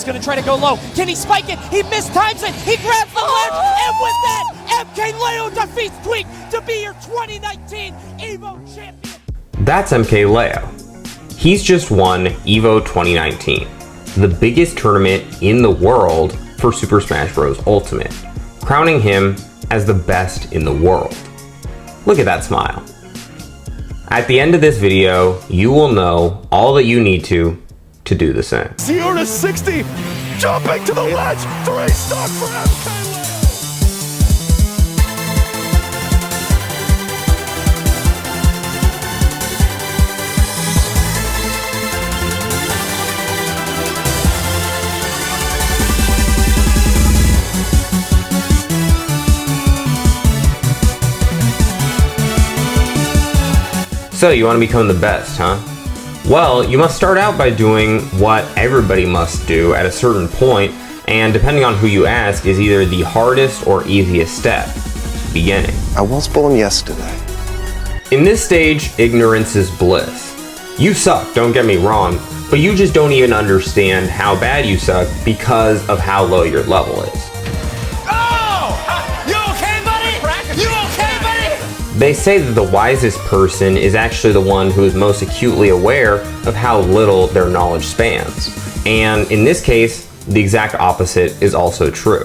He's gonna try to go low. Can he spike it? He mistimes it. He grabs the ledge, and with that, MK Leo defeats Tweak to be your 2019 EVO champion. That's MK Leo. He's just won EVO 2019, the biggest tournament in the world for Super Smash Bros. Ultimate, crowning him as the best in the world. Look at that smile. At the end of this video, you will know all that you need to do the same. Sierra 60, jumping to the ledge, 3-stock for MK Leo. So you want to become the best, huh? Well, you must start out by doing what everybody must do at a certain point, and depending on who you ask, is either the hardest or easiest step, beginning. I was born yesterday. In this stage, ignorance is bliss. You suck, don't get me wrong, but you just don't even understand how bad you suck because of how low your level is. They say that the wisest person is actually the one who is most acutely aware of how little their knowledge spans. And in this case, the exact opposite is also true.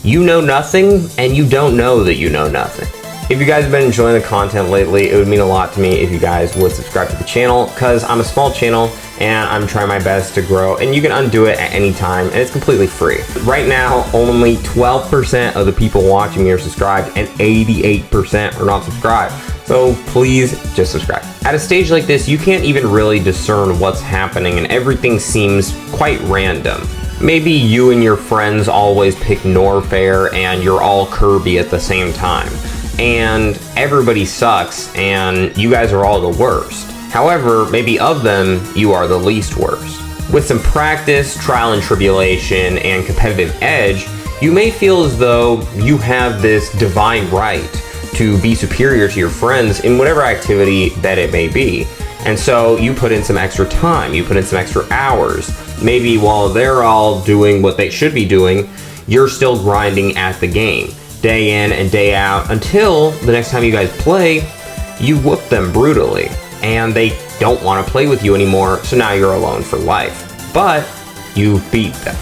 You know nothing, and you don't know that you know nothing. If you guys have been enjoying the content lately, it would mean a lot to me if you guys would subscribe to the channel, because I'm a small channel and I'm trying my best to grow, and you can undo it at any time, and it's completely free. Right now, only 12% of the people watching me are subscribed, and 88% are not subscribed. So please just subscribe. At a stage like this, you can't even really discern what's happening, and everything seems quite random. Maybe you and your friends always pick Norfair, and you're all Kirby at the same time. And everybody sucks, and you guys are all the worst. However, maybe of them, you are the least worst. With some practice, trial and tribulation, and competitive edge, you may feel as though you have this divine right to be superior to your friends in whatever activity that it may be. And so you put in some extra time, you put in some extra hours. Maybe while they're all doing what they should be doing, you're still grinding at the game, day in and day out, until the next time you guys play, you whoop them brutally, and they don't want to play with you anymore, so now you're alone for life. But you beat them.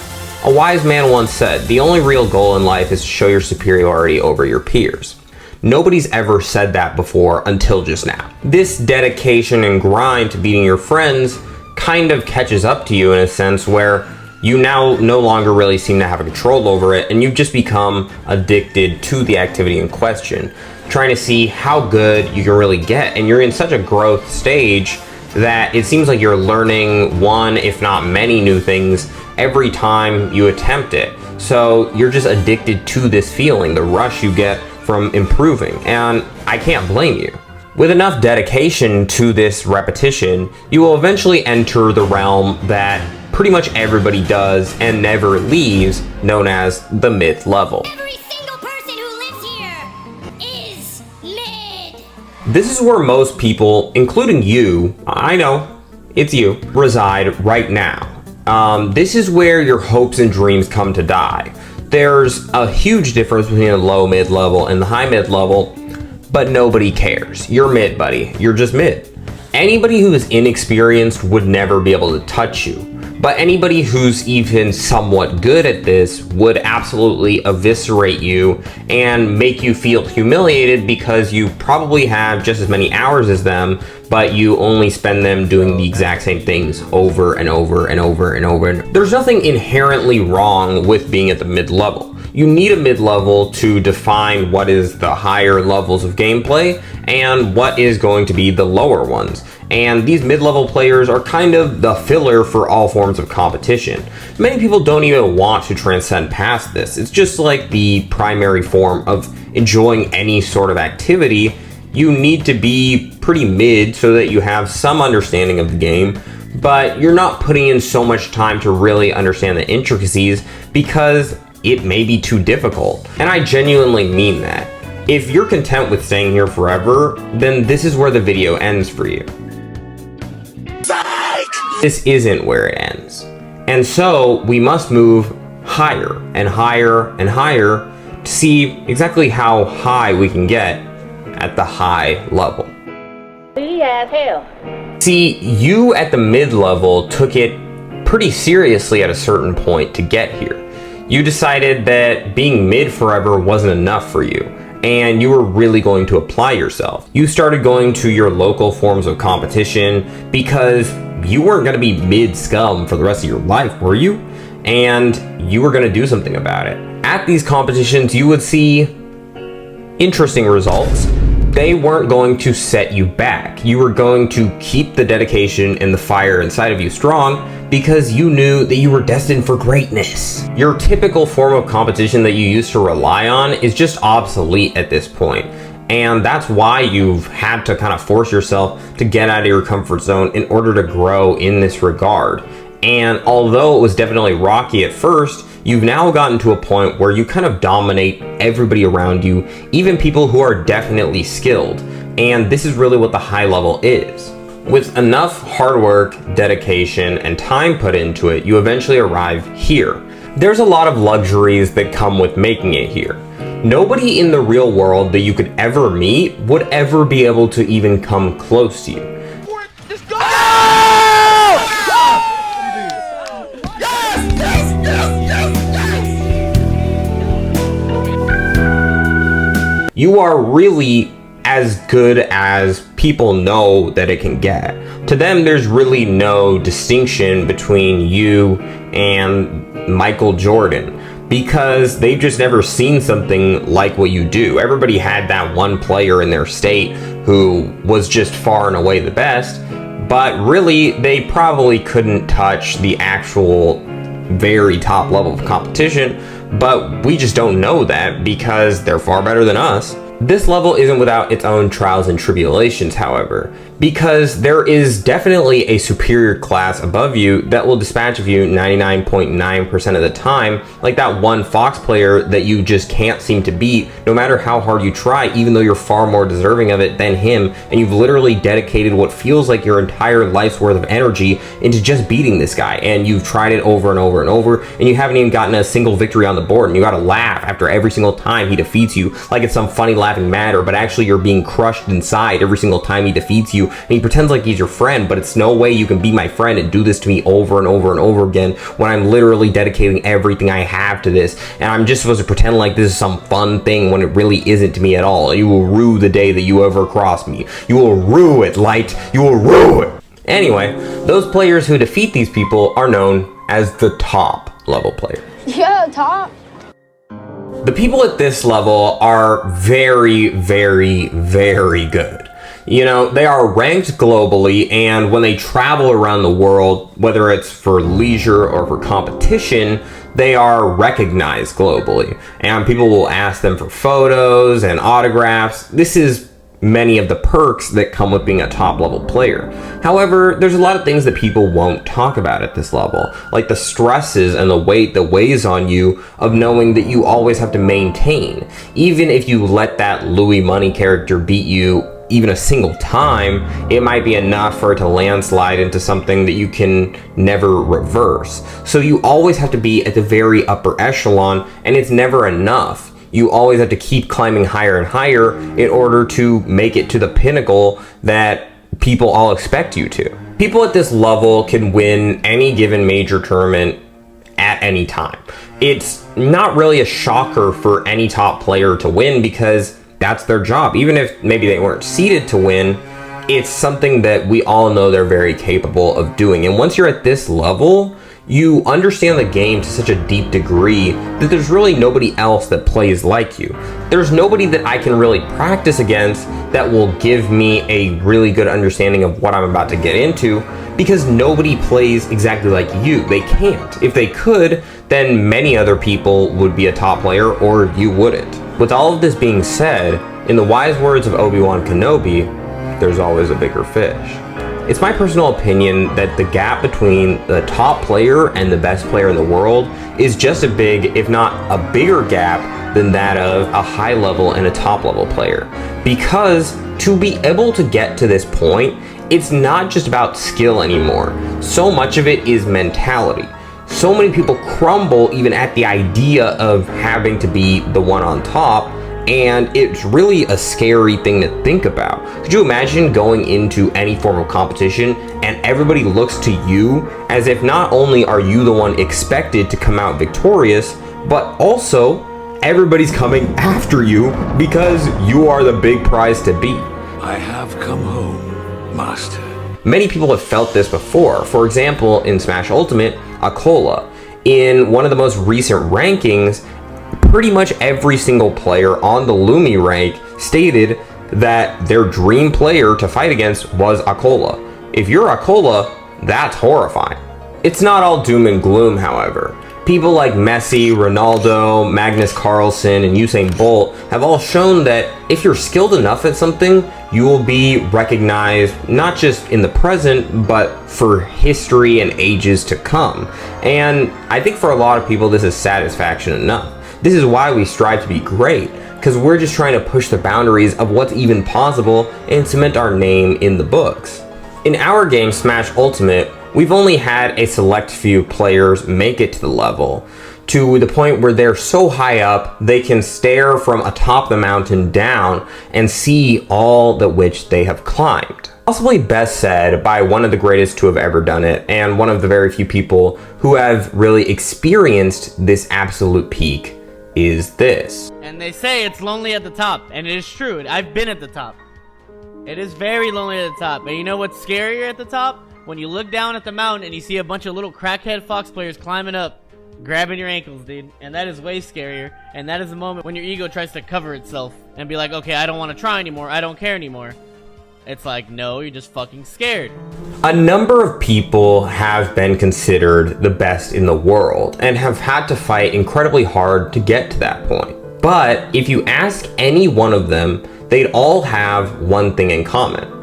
A wise man once said, the only real goal in life is to show your superiority over your peers. Nobody's ever said that before until just now. This dedication and grind to beating your friends kind of catches up to you in a sense where you now no longer really seem to have a control over it, and you've just become addicted to the activity in question, trying to see how good you can really get. And you're in such a growth stage that it seems like you're learning one, if not many new things every time you attempt it. So you're just addicted to this feeling, the rush you get from improving, and I can't blame you. With enough dedication to this repetition, you will eventually enter the realm that pretty much everybody does and never leaves, known as the mid level. Every single person who lives here is mid. This is where most people, including you, I know, it's you, reside right now. This is where your hopes and dreams come to die. There's a huge difference between the low mid level and the high mid level, but nobody cares. You're mid, buddy. You're just mid. Anybody who is inexperienced would never be able to touch you. But anybody who's even somewhat good at this would absolutely eviscerate you and make you feel humiliated because you probably have just as many hours as them, but you only spend them doing the exact same things over and over and over and over. There's nothing inherently wrong with being at the mid-level. You need a mid-level to define what is the higher levels of gameplay and what is going to be the lower ones. And these mid-level players are kind of the filler for all forms of competition. Many people don't even want to transcend past this. It's just like the primary form of enjoying any sort of activity. You need to be pretty mid so that you have some understanding of the game, but you're not putting in so much time to really understand the intricacies because it may be too difficult. And I genuinely mean that. If you're content with staying here forever, then this is where the video ends for you. This isn't where it ends. And so we must move higher and higher and higher to see exactly how high we can get at the high level. See, you at the mid-level took it pretty seriously at a certain point to get here. You decided that being mid forever wasn't enough for you, and you were really going to apply yourself. You started going to your local forms of competition because you weren't going to be mid scum for the rest of your life, were you? And you were going to do something about it. At these competitions, you would see interesting results. They weren't going to set you back. You were going to keep the dedication and the fire inside of you strong because you knew that you were destined for greatness. Your typical form of competition that you used to rely on is just obsolete at this point. And that's why you've had to kind of force yourself to get out of your comfort zone in order to grow in this regard. And although it was definitely rocky at first, you've now gotten to a point where you kind of dominate everybody around you, even people who are definitely skilled. And this is really what the high level is. With enough hard work, dedication, and time put into it, you eventually arrive here. There's a lot of luxuries that come with making it here. Nobody in the real world that you could ever meet would ever be able to even come close to you. You are really as good as people know that it can get. To them, there's really no distinction between you and Michael Jordan because they've just never seen something like what you do. Everybody had that one player in their state who was just far and away the best, but really they probably couldn't touch the actual very top level of competition. But we just don't know that because they're far better than us. This level isn't without its own trials and tribulations, however, because there is definitely a superior class above you that will dispatch of you 99.9% of the time, like that one Fox player that you just can't seem to beat no matter how hard you try, even though you're far more deserving of it than him, and you've literally dedicated what feels like your entire life's worth of energy into just beating this guy, and you've tried it over and over and over, and you haven't even gotten a single victory on the board, and you gotta laugh after every single time he defeats you like it's some funny laughing matter, but actually you're being crushed inside every single time he defeats you, and he pretends like he's your friend, but it's no way you can be my friend and do this to me over and over and over again when I'm literally dedicating everything I have to this, and I'm just supposed to pretend like this is some fun thing when it really isn't to me at all. You will rue the day that you ever cross me. You will rue it, Light. You will rue it. Anyway, those players who defeat these people are known as the top level players. Yeah, top. The people at this level are very, very, very good. You know, they are ranked globally, and when they travel around the world, whether it's for leisure or for competition, they are recognized globally. And people will ask them for photos and autographs. This is many of the perks that come with being a top level player. However, there's a lot of things that people won't talk about at this level, like the stresses and the weight that weighs on you of knowing that you always have to maintain. Even if you let that Louis Money character beat you even a single time, it might be enough for it to landslide into something that you can never reverse. So you always have to be at the very upper echelon, and it's never enough. You always have to keep climbing higher and higher in order to make it to the pinnacle that people all expect you to. People at this level can win any given major tournament at any time. It's not really a shocker for any top player to win because that's their job. Even if maybe they weren't seeded to win, it's something that we all know they're very capable of doing. And once you're at this level, you understand the game to such a deep degree that there's really nobody else that plays like you. There's nobody that I can really practice against that will give me a really good understanding of what I'm about to get into, because nobody plays exactly like you. They can't. If they could, then many other people would be a top player, or you wouldn't. With all of this being said, in the wise words of Obi-Wan Kenobi, there's always a bigger fish. It's my personal opinion that the gap between the top player and the best player in the world is just as big, if not a bigger gap, than that of a high level and a top level player. Because to be able to get to this point, it's not just about skill anymore. So much of it is mentality. So many people crumble even at the idea of having to be the one on top, and it's really a scary thing to think about. Could you imagine going into any form of competition and everybody looks to you as if not only are you the one expected to come out victorious, but also everybody's coming after you because you are the big prize to beat. I have come home, master. Many people have felt this before. For example, in Smash Ultimate, Akola. In one of the most recent rankings, pretty much every single player on the Lumi rank stated that their dream player to fight against was Akola. If you're Akola, that's horrifying. It's not all doom and gloom, however. People like Messi, Ronaldo, Magnus Carlsen, and Usain Bolt have all shown that if you're skilled enough at something, you will be recognized not just in the present, but for history and ages to come. And I think for a lot of people, this is satisfaction enough. This is why we strive to be great, because we're just trying to push the boundaries of what's even possible and cement our name in the books. In our game, Smash Ultimate, we've only had a select few players make it to the level, to the point where they're so high up they can stare from atop the mountain down and see all that which they have climbed. Possibly best said by one of the greatest to have ever done it, and one of the very few people who have really experienced this absolute peak is this. And they say it's lonely at the top, and it is true. I've been at the top. It is very lonely at the top. And you know what's scarier at the top? When you look down at the mountain and you see a bunch of little crackhead Fox players climbing up, grabbing your ankles, dude. And that is way scarier. And that is the moment when your ego tries to cover itself and be like, okay, I don't want to try anymore. I don't care anymore. It's like, no, you're just fucking scared. A number of people have been considered the best in the world and have had to fight incredibly hard to get to that point. But if you ask any one of them, they'd all have one thing in common.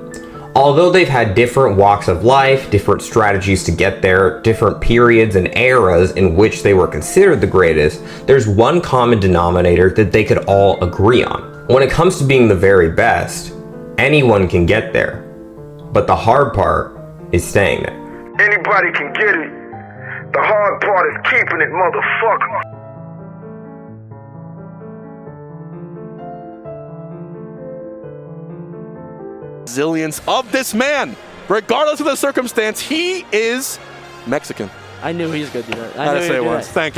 Although they've had different walks of life, different strategies to get there, different periods and eras in which they were considered the greatest, there's one common denominator that they could all agree on. When it comes to being the very best, anyone can get there, but the hard part is staying there. Anybody can get it. The hard part is keeping it, motherfucker. Zillions of this man, regardless of the circumstance, he is Mexican. I knew he was going to do that. I had to say it once. Thank you.